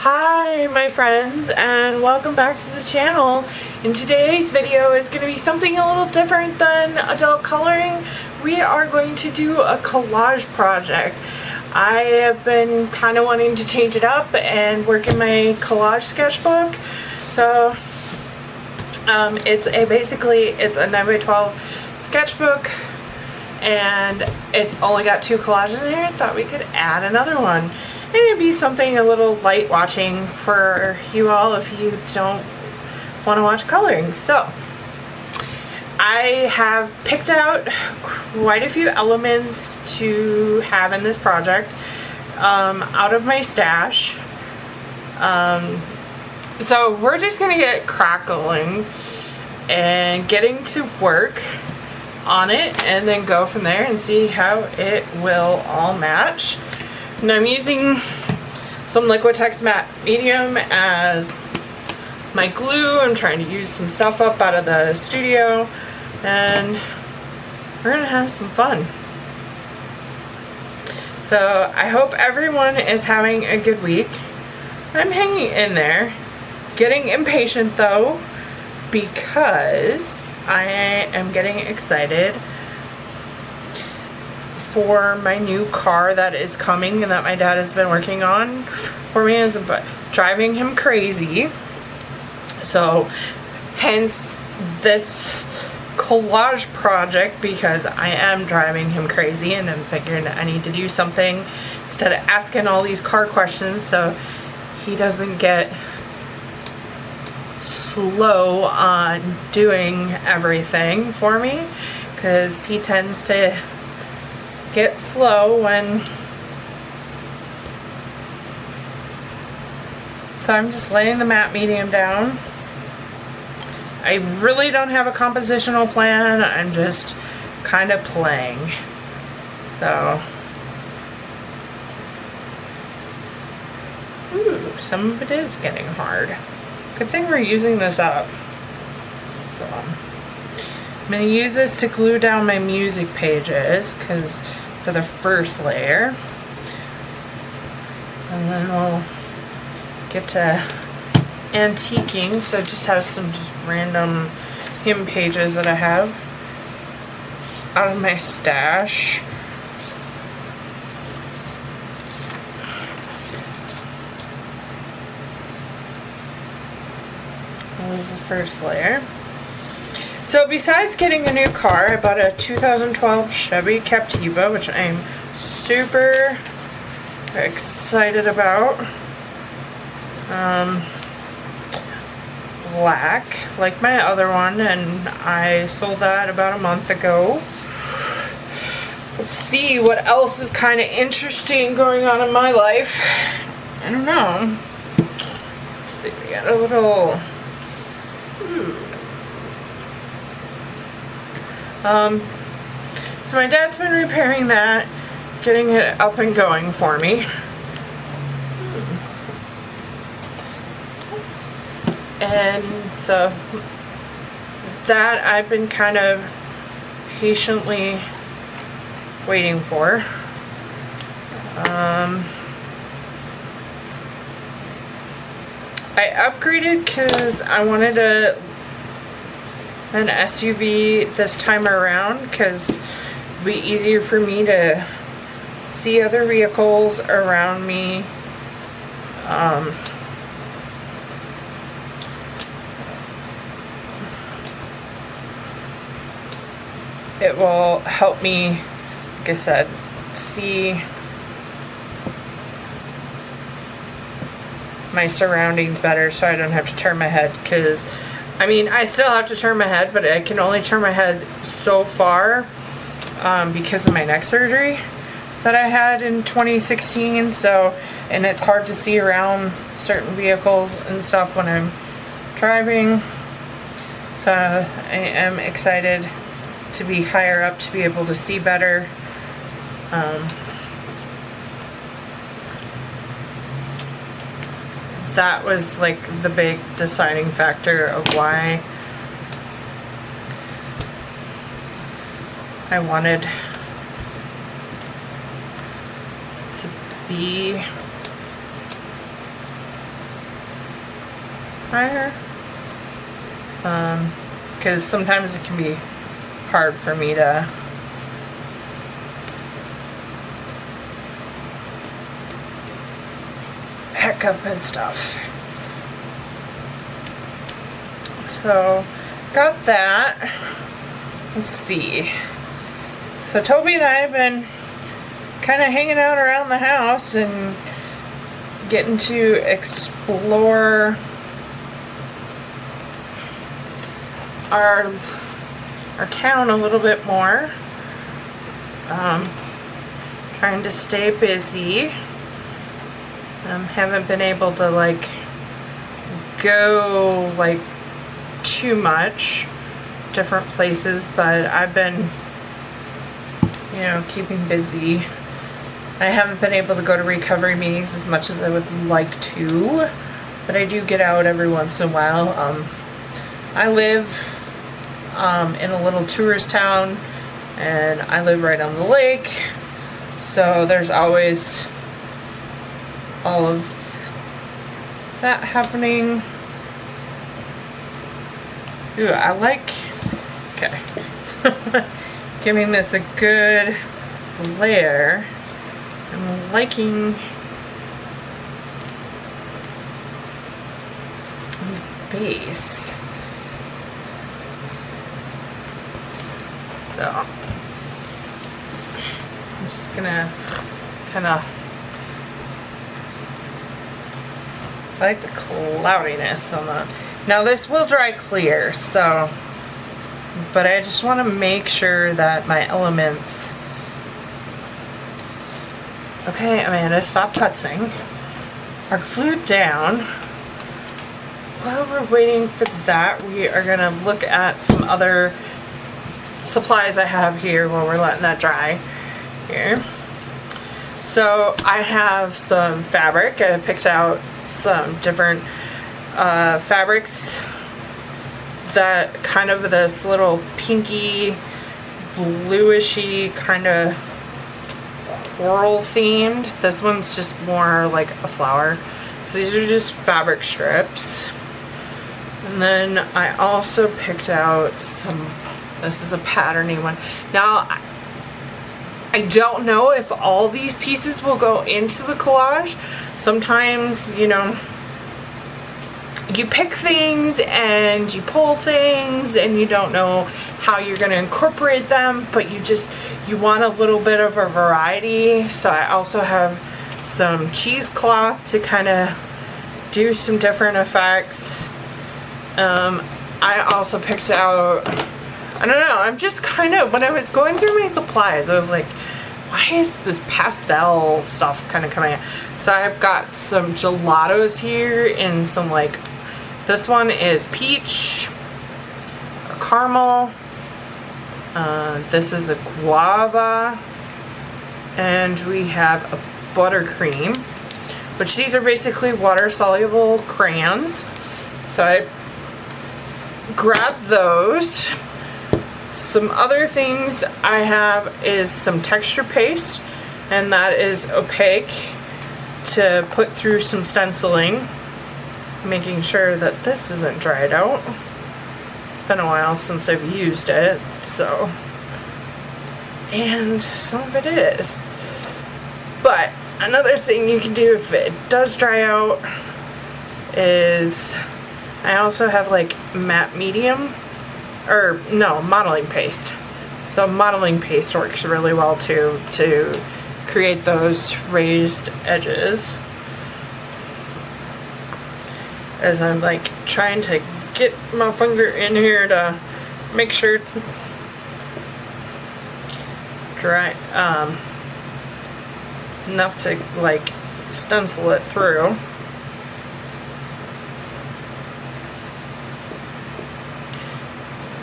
Hi my friends, and welcome back to the channel. In today's video is going to be something a little different than adult coloring. We are going to do a collage project. I have been kind of wanting to change it up and work in my collage sketchbook. So basically it's a 9x12 sketchbook, and it's only got 2 collages in here. I thought we could add another one. And it'd be something a little light watching for you all if you don't want to watch coloring. So I have picked out quite a few elements to have in this project out of my stash. So we're just gonna get crackling and getting to work on it, and then go from there and see how it will all match. And I'm using some Liquitex matte medium as my glue. I'm trying to use some stuff up out of the studio, and we're gonna have some fun. So I hope everyone is having a good week. I'm hanging in there, getting impatient though, because I am getting excited for my new car that is coming and that my dad has been working on for me, is driving him crazy. So hence this collage project, because I am driving him crazy and I'm figuring I need to do something instead of asking all these car questions, so he doesn't get slow on doing everything for me, because he tends to get slow when, so I'm just laying the matte medium down. I really don't have a compositional plan, I'm just kind of playing. So some of it is getting hard. Good thing we're using this up. So I'm going to use this to glue down my music pages, because for the first layer, and then we'll get to antiquing. So just have some just random hymn pages that I have out of my stash. That was the first layer. So besides getting a new car, I bought a 2012 Chevy Captiva, which I'm super excited about. Black, like my other one, and I sold that about a month ago. Let's see what else is kind of interesting going on in my life. I don't know. Let's see, we got a little... So my dad's been repairing that, getting it up and going for me. And so that I've been kind of patiently waiting for. I upgraded because I wanted an SUV this time around, because it'd be easier for me to see other vehicles around me. It will help me, like I said, see my surroundings better, so I don't have to turn my head, because I mean, I still have to turn my head, but I can only turn my head so far because of my neck surgery that I had in 2016. So, and it's hard to see around certain vehicles and stuff when I'm driving. So I am excited to be higher up to be able to see better. That was like the big deciding factor of why I wanted to be higher. Because sometimes it can be hard for me to heck up and stuff. So, got that. Let's see. So Toby and I have been kind of hanging out around the house and getting to explore our town a little bit more. Trying to stay busy. Haven't been able to like go like too much different places, but I've been, you know, keeping busy. I haven't been able to go to recovery meetings as much as I would like to, but I do get out every once in a while. I live in a little tourist town, and I live right on the lake, so there's always all of that happening. Ooh, I like, okay, giving this a good layer. I'm liking the base. So I'm just gonna kind of, I like the cloudiness on the, now this will dry clear, so, but I just want to make sure that my elements, okay, Amanda, stop tutzing, are glued down. While we're waiting for that, we are going to look at some other supplies I have here while we're letting that dry here. So I have some fabric. I picked out some different fabrics that kind of this little pinky, bluishy kind of coral themed. This one's just more like a flower. So these are just fabric strips. And then I also picked out some, this is a patterny one. Now, I don't know if all these pieces will go into the collage. Sometimes, you know, you pick things and you pull things and you don't know how you're going to incorporate them, but you want a little bit of a variety. So I also have some cheesecloth to kind of do some different effects. I also picked out, I don't know, I'm just kind of, when I was going through my supplies, I was like, why is this pastel stuff kind of coming out? So I've got some gelatos here in some like, this one is peach, a caramel, this is a guava, and we have a buttercream, which these are basically water soluble crayons. So I grabbed those. Some other things I have is some texture paste, and that is opaque to put through some stenciling, making sure that this isn't dried out. It's been a while since I've used it, so, and some of it is. But another thing you can do if it does dry out is I also have like matte medium, or no, modeling paste. So modeling paste works really well too to create those raised edges. As I'm like trying to get my finger in here to make sure it's dry, enough to like stencil it through.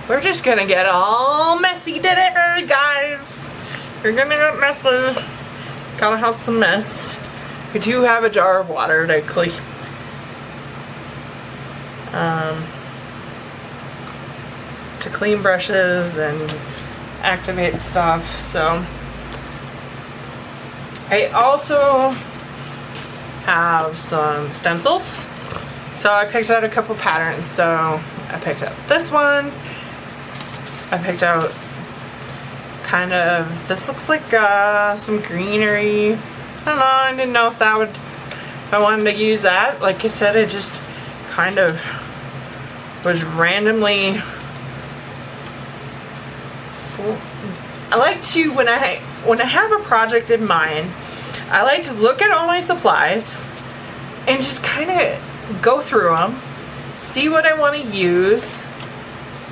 We're just gonna get all messy today, guys. We're gonna get messy. Gotta have some mess. We do have a jar of water to clean. To clean brushes and activate stuff. So I also have some stencils. So I picked out a couple patterns. So I picked out this one. I picked out kind of, this looks like some greenery. I don't know, I didn't know if that would, if I wanted to use that. Like I said, it just kind of was randomly full. I like to, when I have a project in mind, I like to look at all my supplies and just kind of go through them, see what I want to use,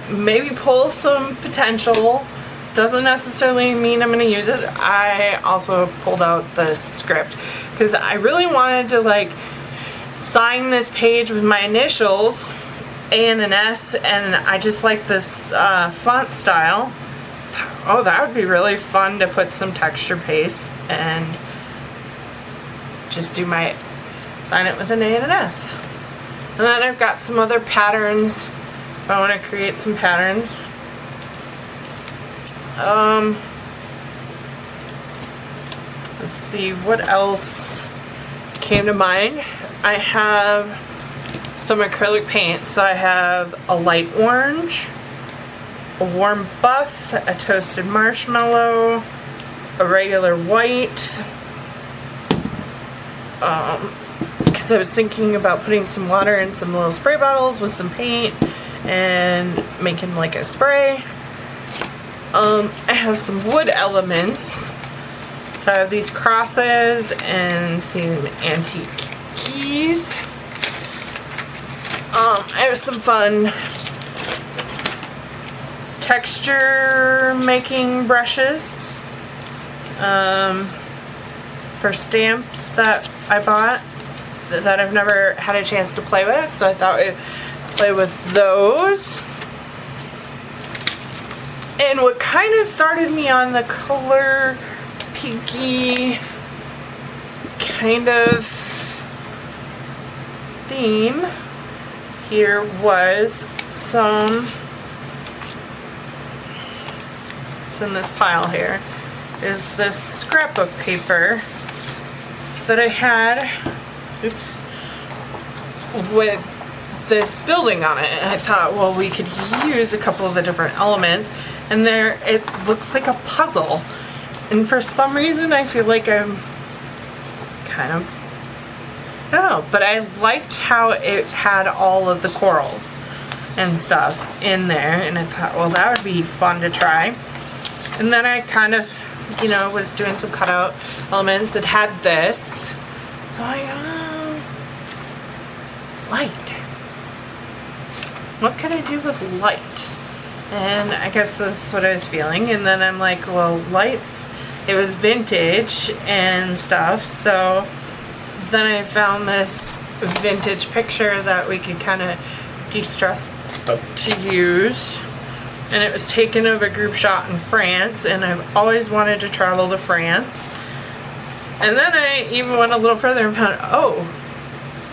maybe pull some potential. Doesn't necessarily mean I'm going to use it. I also pulled out the script because I really wanted to like sign this page with my initials, A and an S, and I just like this font style. Oh, that would be really fun to put some texture paste and just do my, sign it with an A and an S. And then I've got some other patterns if I want to create some patterns. Let's see what else came to mind. I have some acrylic paint. So I have a light orange, a warm buff, a toasted marshmallow, a regular white. Because I was thinking about putting some water in some little spray bottles with some paint and making like a spray. I have some wood elements. So I have these crosses and some antique keys. I have some fun texture making brushes for stamps that I bought that I've never had a chance to play with, so I thought I'd play with those. And what kind of started me on the color pinky kind of theme here was some, it's in this pile here, is this scrapbook paper that I had, oops, with this building on it, and I thought, well, we could use a couple of the different elements, and there it looks like a puzzle, and for some reason I feel like I'm kind of, I don't know, but I liked how it had all of the corals and stuff in there, and I thought, well, that would be fun to try. And then I kind of, you know, was doing some cutout elements. It had this, so I light. What can I do with light? And I guess that's what I was feeling. And then I'm like, well, lights, it was vintage and stuff, so then I found this vintage picture that we could kind of de-stress to use, and it was taken of a group shot in France, and I've always wanted to travel to France. And then I even went a little further and found, oh,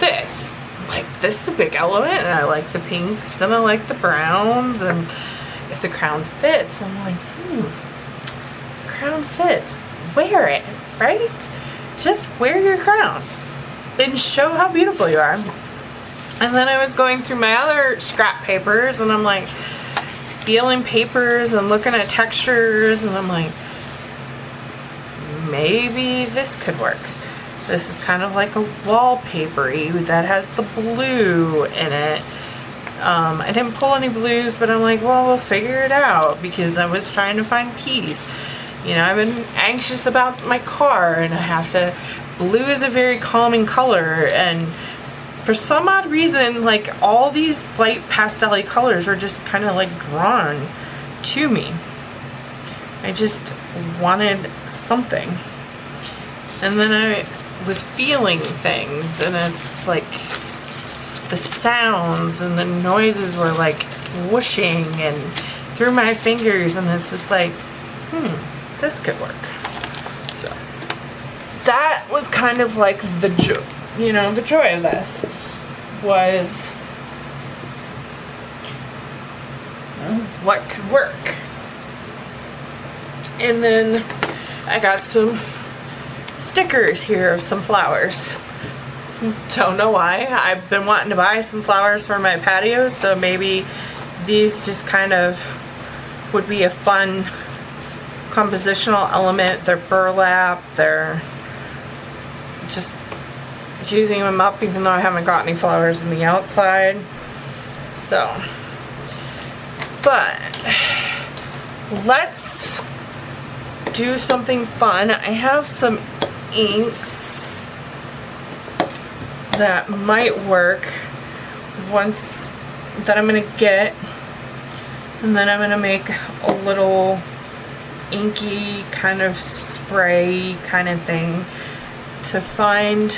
this, like, this is a big element, and I like the pinks and I like the browns, and if the crown fits, I'm like, the crown fits, wear it, right? Just wear your crown and show how beautiful you are. And then I was going through my other scrap papers, and I'm like feeling papers and looking at textures, and I'm like, maybe this could work. This is kind of like a wallpapery that has the blue in it. I didn't pull any blues, but I'm like, well, we'll figure it out, because I was trying to find peace. You know, I've been anxious about my car, and I have to, blue is a very calming color, and for some odd reason, like, all these light pastel-y colors were just kind of like drawn to me. I just wanted something. And then I was feeling things, and it's like the sounds and the noises were like whooshing and through my fingers, and it's just like, this could work. So that was kind of like the joy, you know, the joy of this was, what could work. And then I got some stickers here of some flowers. Don't know why. I've been wanting to buy some flowers for my patio, so maybe these just kind of would be a fun compositional element. They're burlap, they're just using them up even though I haven't got any flowers in the outside. So, but let's do something fun. I have some inks that might work once that I'm gonna get, and then I'm gonna make a little inky kind of spray kind of thing to find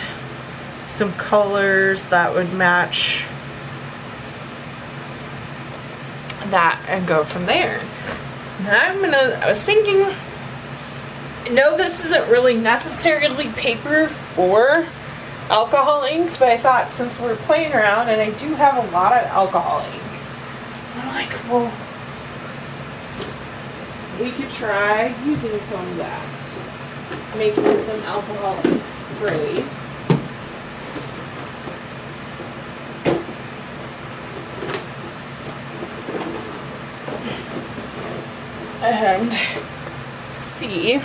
some colors that would match that and go from there. Now I was thinking, no, this isn't really necessarily paper for alcohol inks, but I thought since we're playing around and I do have a lot of alcohol ink, I'm like, well, we could try using some of that, making some alcohol ink sprays. And see.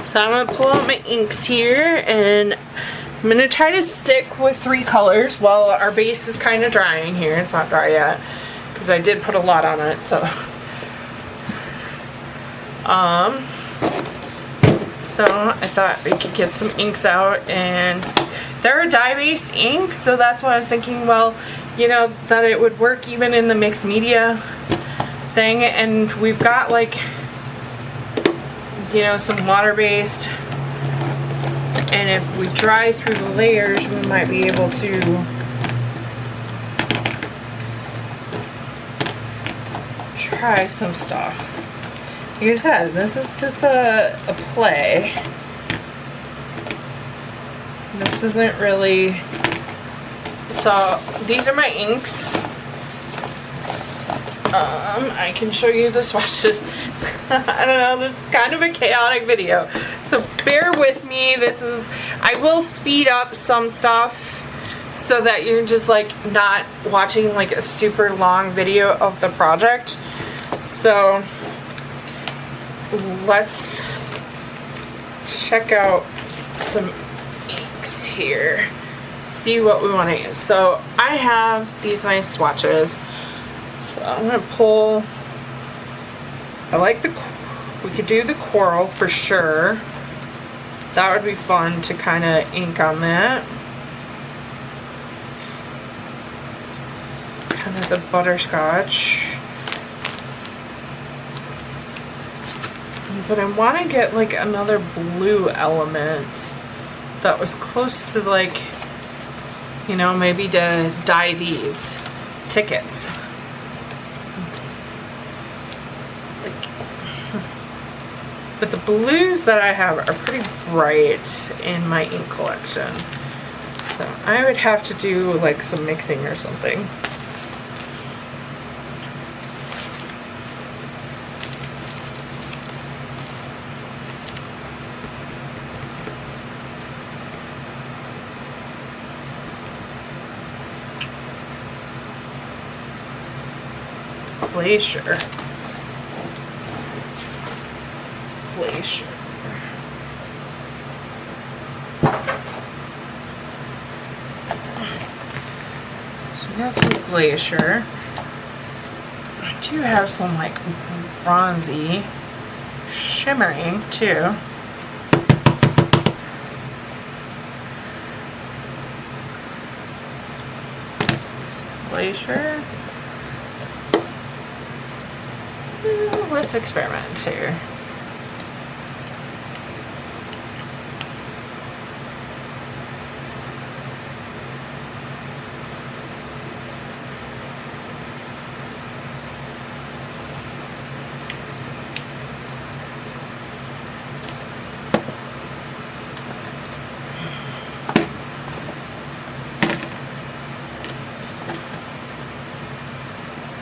So I'm going to pull out my inks here, and I'm going to try to stick with 3 colors while our base is kind of drying here. It's not dry yet because I did put a lot on it, so I thought we could get some inks out, and they're a dye-based ink, so that's why I was thinking, well, you know, that it would work even in the mixed media thing. And we've got, like, you know, some water-based, and if we dry through the layers, we might be able to try some stuff. Like I said, this is just a play. This isn't really... So, these are my inks. I can show you the swatches. I don't know, this is kind of a chaotic video, so bear with me. I will speed up some stuff so that you're just like not watching like a super long video of the project. So let's check out some inks here, see what we want to use. So I have these nice swatches. So I'm going to pull, we could do the coral for sure. That would be fun to kind of ink on that. Kind of the butterscotch. But I want to get like another blue element that was close to, like, you know, maybe to dye these tickets. But the blues that I have are pretty bright in my ink collection. So I would have to do like some mixing or something. Glacier. So we got some glacier. I do have some like bronzy shimmering too. This is glacier. Let's experiment here.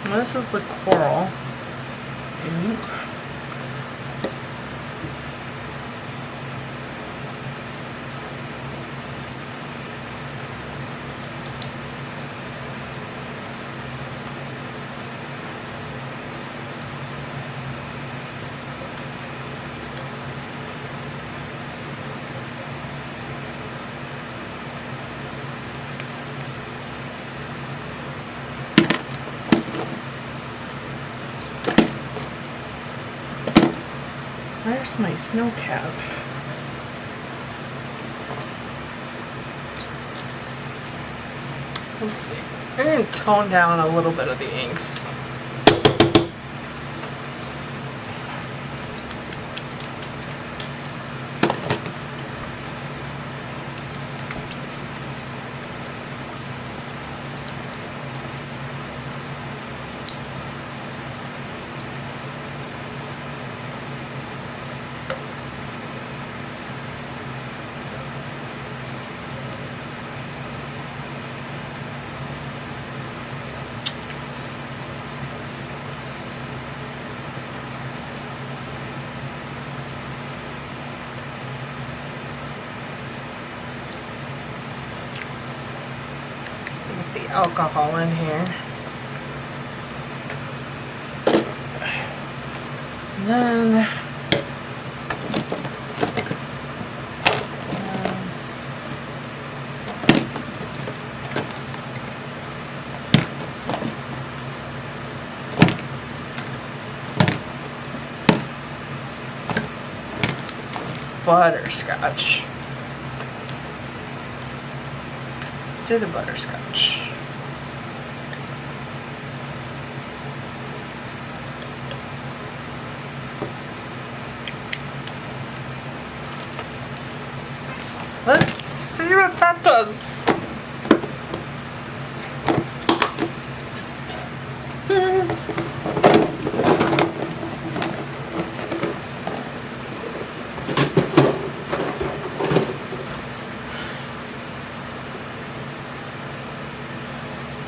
This is the coral ink. Where's my snow cap? Let's see. I'm going to tone down a little bit of the inks. The alcohol in here. And then butterscotch. Let's do the butterscotch. Let's see what that does.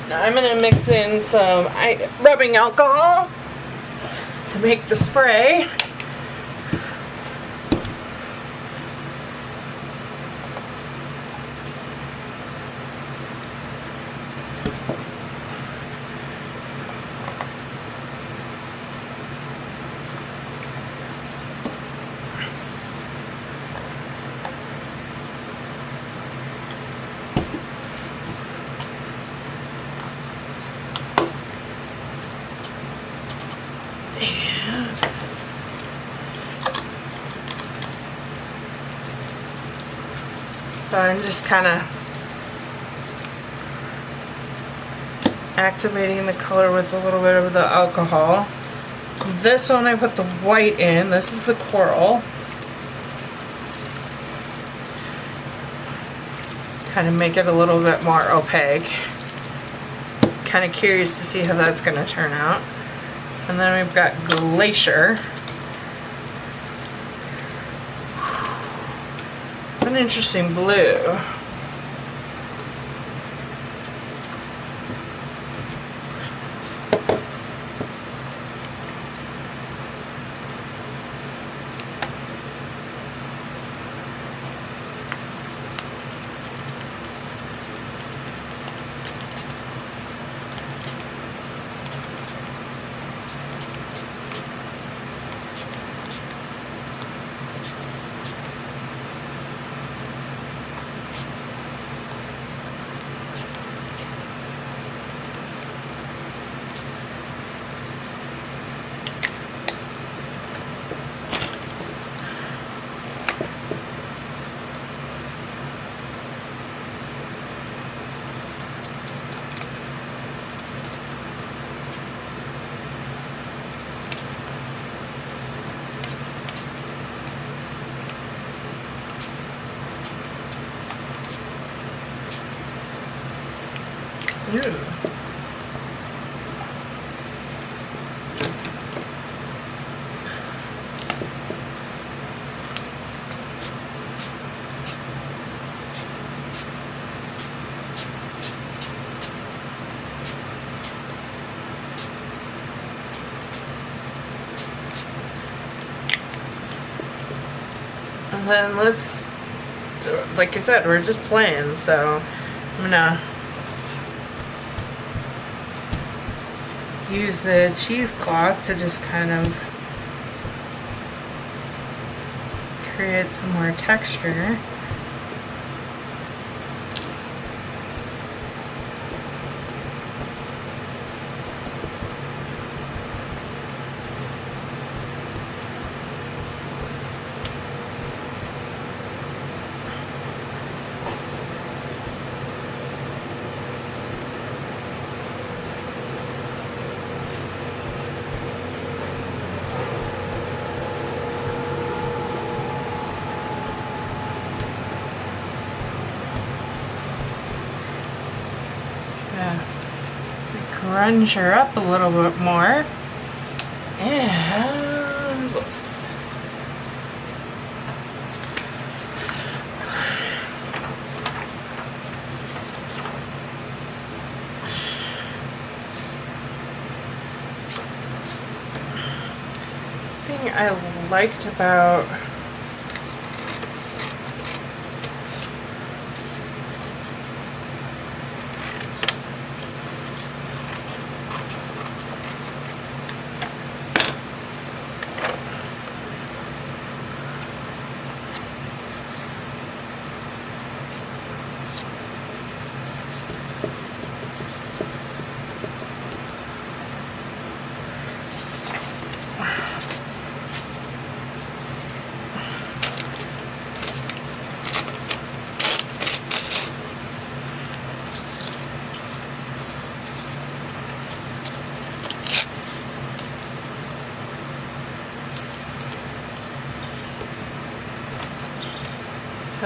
Now I'm going to mix in some rubbing alcohol to make the spray. So I'm just kind of activating the color with a little bit of the alcohol. This one I put the white in. This is the coral. Kind of make it a little bit more opaque. Kind of curious to see how that's going to turn out. And then we've got Glacier. An interesting blue. Ew. And then let's do it. Like I said, we're just playing, so I'm gonna use the cheesecloth to just kind of create some more texture. grunge her up a little bit more. And let's thing I liked about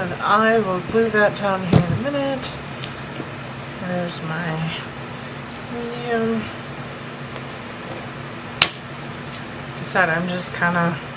so I will glue that down here in a minute. There's my medium. Like I said, I'm just kind of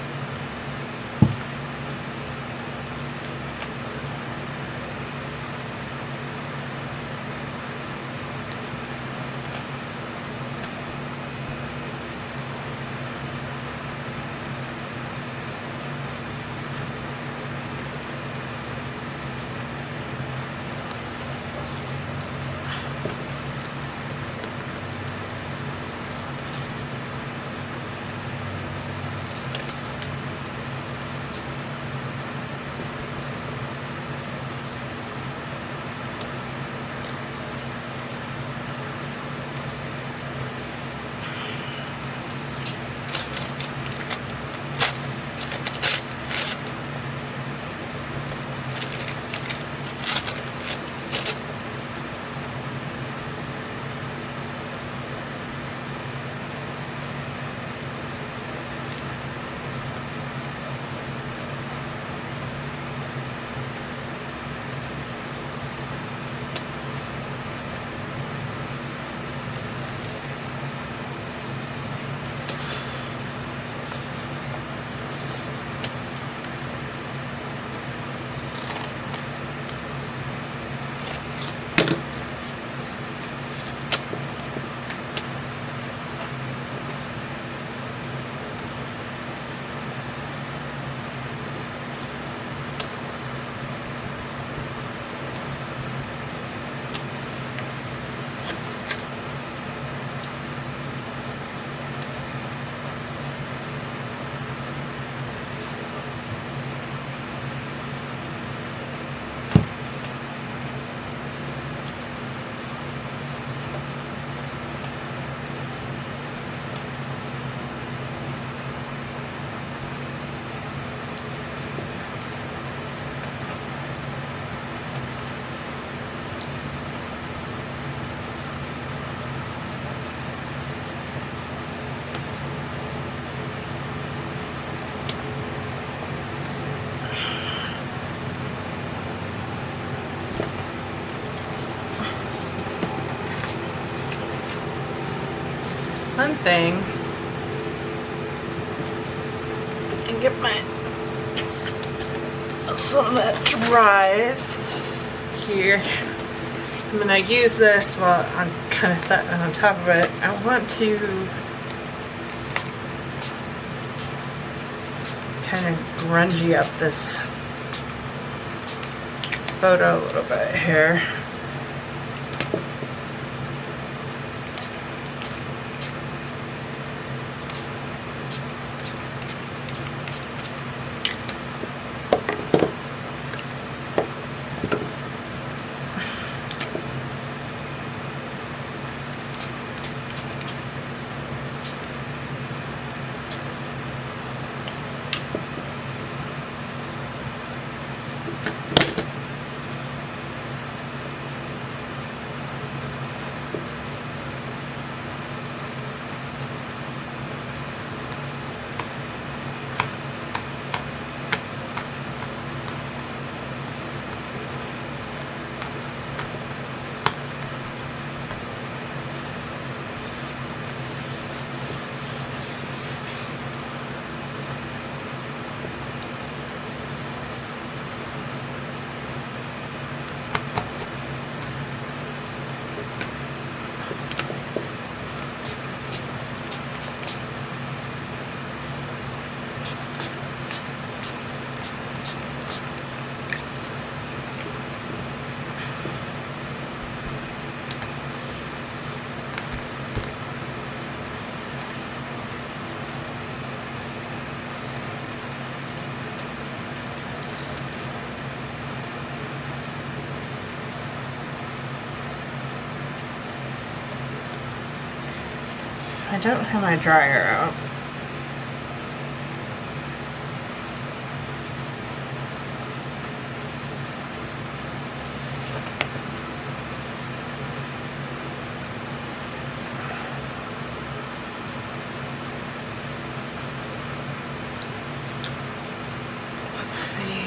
one thing and get my some of that dries here. I'm gonna use this while I'm kind of sitting on top of it. I want to kind of grungy up this photo a little bit here. I don't have my dryer out. Let's see.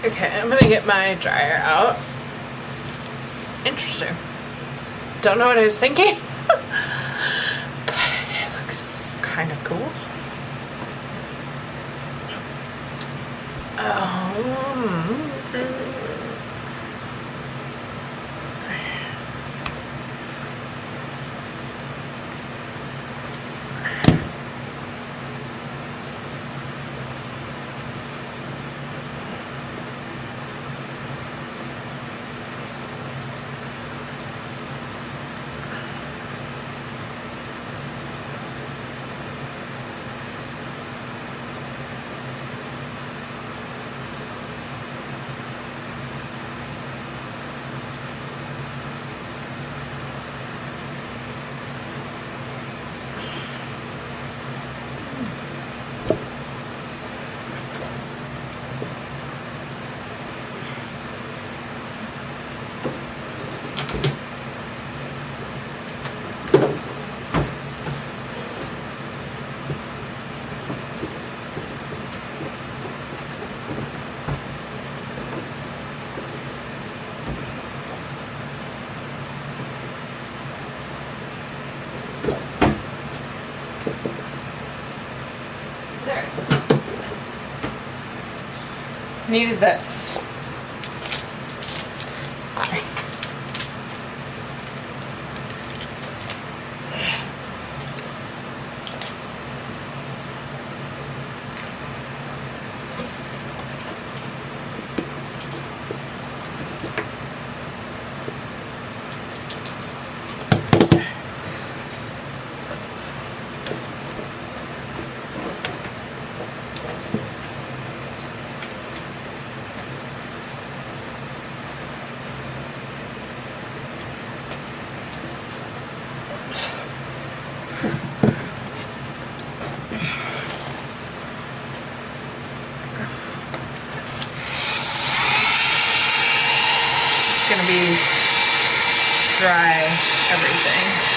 Okay, I'm gonna get my dryer out. Interesting. Don't know what I was thinking, but it looks kind of cool. needed this. Gonna be dry everything.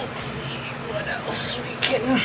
let's see what else we can.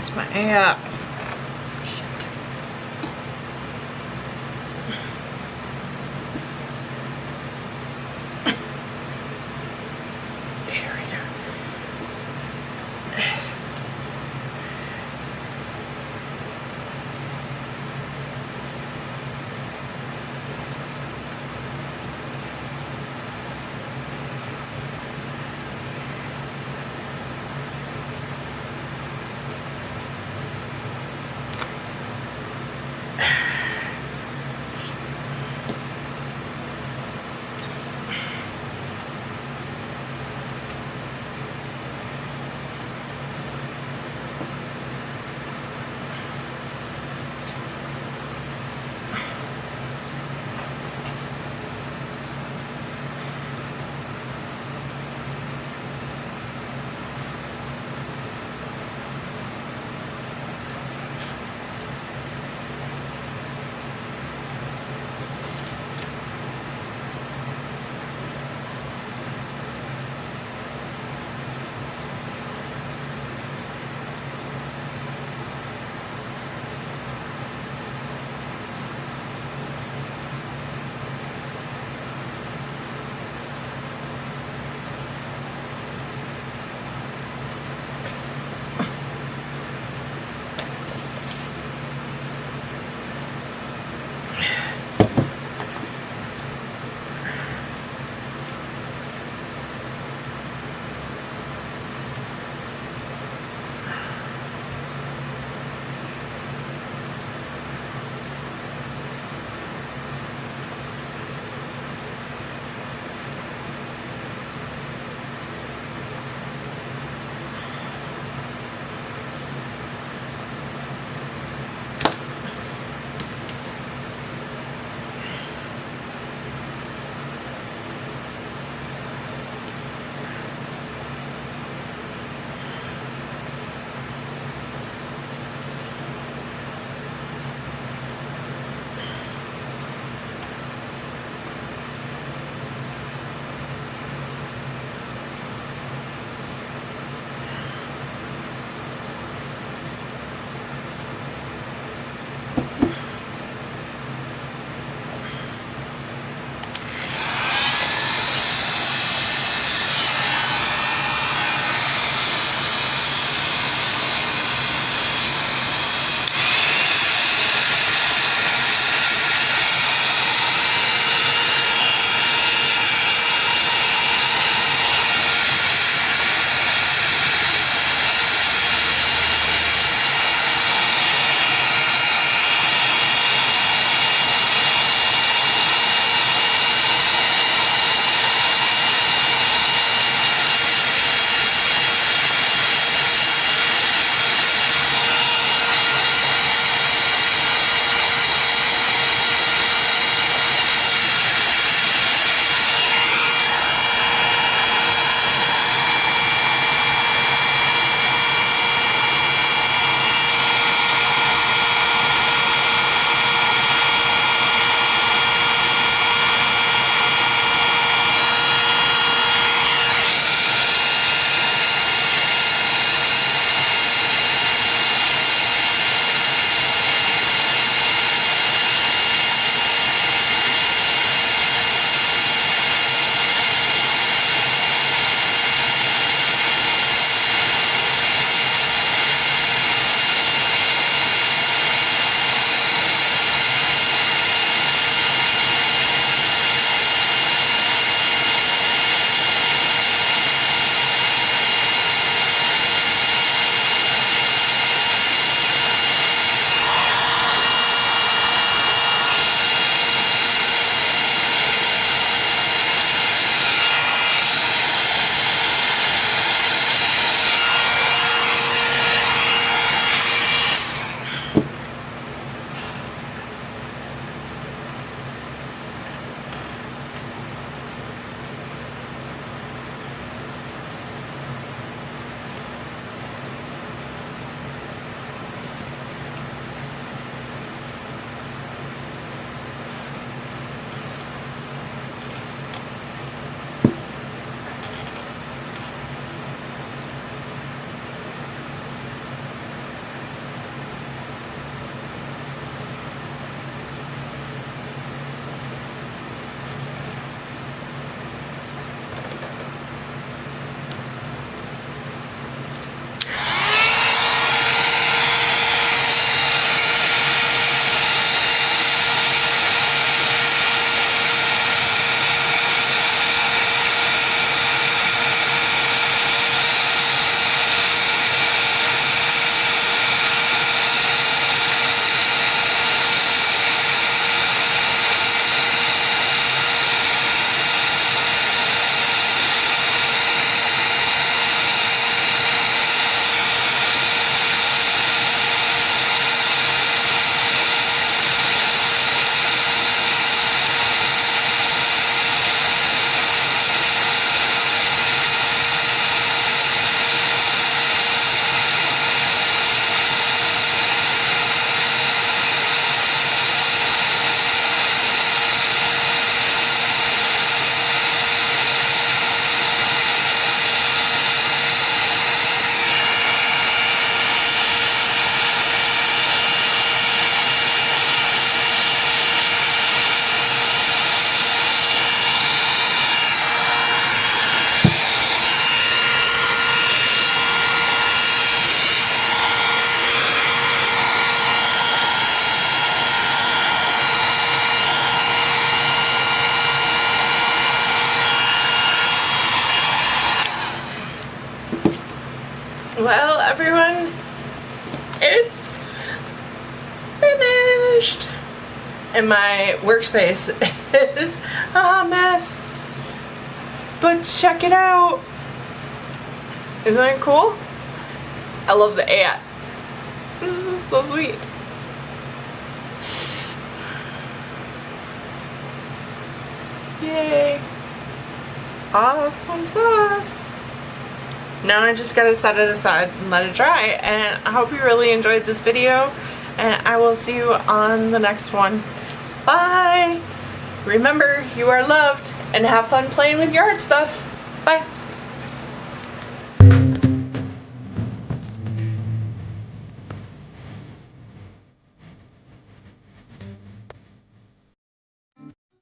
That's my app. Shit. There we go. finished. And my workspace is a mess. But check it out. Isn't it cool? I love the ass. This is so sweet. Yay. Awesome sauce. Now I just gotta set it aside and let it dry. And I hope you really enjoyed this video. And I will see you on the next one. Bye! Remember, you are loved, and have fun playing with your art stuff.